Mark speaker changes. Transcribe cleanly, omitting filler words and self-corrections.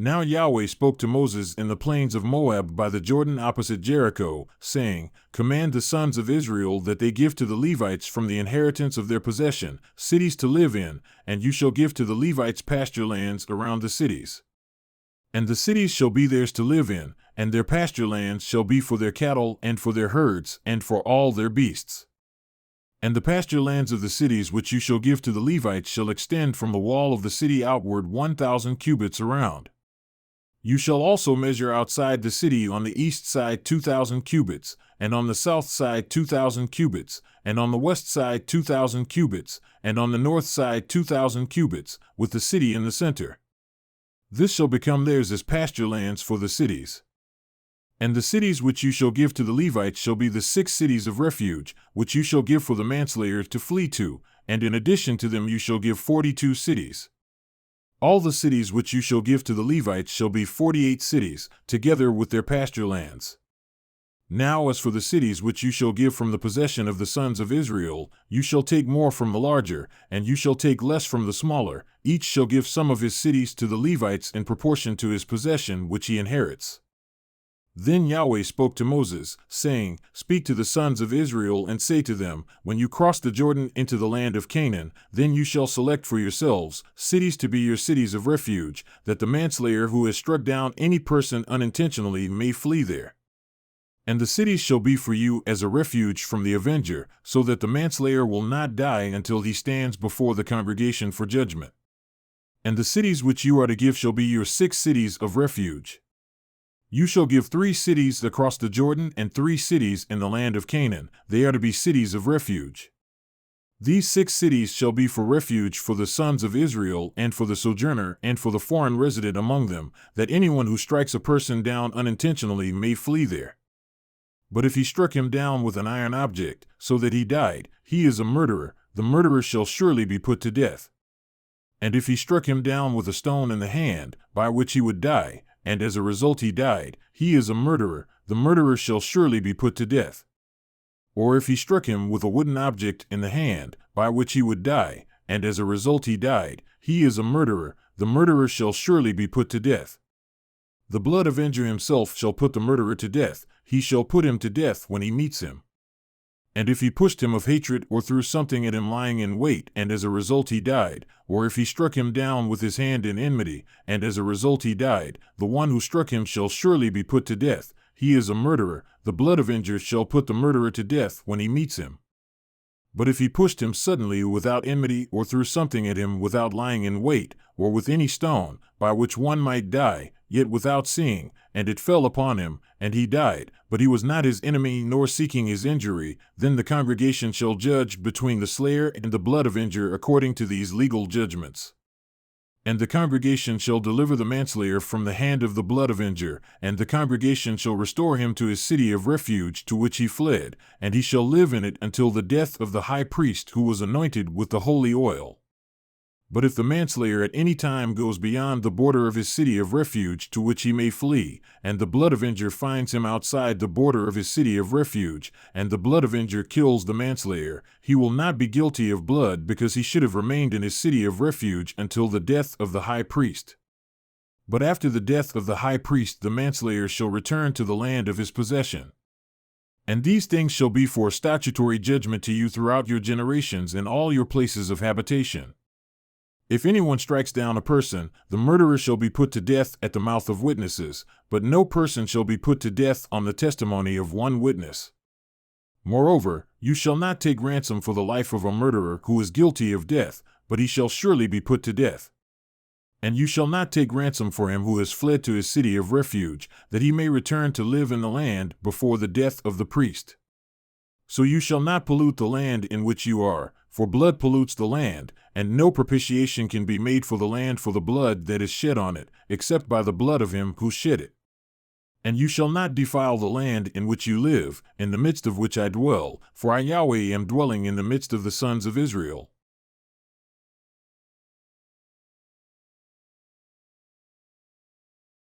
Speaker 1: Now Yahweh spoke to Moses in the plains of Moab by the Jordan opposite Jericho, saying, Command the sons of Israel that they give to the Levites from the inheritance of their possession, cities to live in, and you shall give to the Levites pasture lands around the cities. And the cities shall be theirs to live in, and their pasture lands shall be for their cattle and for their herds and for all their beasts. And the pasture lands of the cities which you shall give to the Levites shall extend from the wall of the city outward 1,000 cubits around. You shall also measure outside the city on the east side 2,000 cubits, and on the south side 2,000 cubits, and on the west side 2,000 cubits, and on the north side 2,000 cubits, with the city in the center. This shall become theirs as pasture lands for the cities. And the cities which you shall give to the Levites shall be the 6 cities of refuge, which you shall give for the manslayer to flee to, and in addition to them you shall give 42 cities. All the cities which you shall give to the Levites shall be 48 cities, together with their pasture lands. Now as for the cities which you shall give from the possession of the sons of Israel, you shall take more from the larger, and you shall take less from the smaller. Each shall give some of his cities to the Levites in proportion to his possession which he inherits. Then Yahweh spoke to Moses, saying, Speak to the sons of Israel and say to them, When you cross the Jordan into the land of Canaan, then you shall select for yourselves cities to be your cities of refuge, that the manslayer who has struck down any person unintentionally may flee there. And the cities shall be for you as a refuge from the avenger, so that the manslayer will not die until he stands before the congregation for judgment. And the cities which you are to give shall be your 6 cities of refuge. You shall give 3 cities across the Jordan and 3 cities in the land of Canaan. They are to be cities of refuge. These 6 cities shall be for refuge for the sons of Israel and for the sojourner and for the foreign resident among them, that anyone who strikes a person down unintentionally may flee there. But if he struck him down with an iron object, so that he died, he is a murderer. The murderer shall surely be put to death. And if he struck him down with a stone in the hand, by which he would die, and as a result he died, he is a murderer. The murderer shall surely be put to death. Or if he struck him with a wooden object in the hand, by which he would die, and as a result he died, he is a murderer. The murderer shall surely be put to death. The blood avenger himself shall put the murderer to death. He shall put him to death when he meets him. And if he pushed him of hatred or threw something at him lying in wait, and as a result he died, or if he struck him down with his hand in enmity, and as a result he died, the one who struck him shall surely be put to death. He is a murderer. The blood avenger shall put the murderer to death when he meets him. But if he pushed him suddenly without enmity, or threw something at him without lying in wait, or with any stone, by which one might die, yet without seeing, and it fell upon him, and he died, but he was not his enemy nor seeking his injury, then the congregation shall judge between the slayer and the blood avenger according to these legal judgments. And the congregation shall deliver the manslayer from the hand of the blood avenger, and the congregation shall restore him to his city of refuge to which he fled, and he shall live in it until the death of the high priest who was anointed with the holy oil. But if the manslayer at any time goes beyond the border of his city of refuge to which he may flee, and the blood avenger finds him outside the border of his city of refuge, and the blood avenger kills the manslayer, he will not be guilty of blood because he should have remained in his city of refuge until the death of the high priest. But after the death of the high priest the manslayer shall return to the land of his possession. And these things shall be for statutory judgment to you throughout your generations in all your places of habitation. If anyone strikes down a person, the murderer shall be put to death at the mouth of witnesses, but no person shall be put to death on the testimony of one witness. Moreover, you shall not take ransom for the life of a murderer who is guilty of death, but he shall surely be put to death. And you shall not take ransom for him who has fled to his city of refuge, that he may return to live in the land before the death of the priest. So you shall not pollute the land in which you are, for blood pollutes the land, and no propitiation can be made for the land for the blood that is shed on it, except by the blood of him who shed it. And you shall not defile the land in which you live, in the midst of which I dwell, for I Yahweh am dwelling in the midst of the sons of Israel.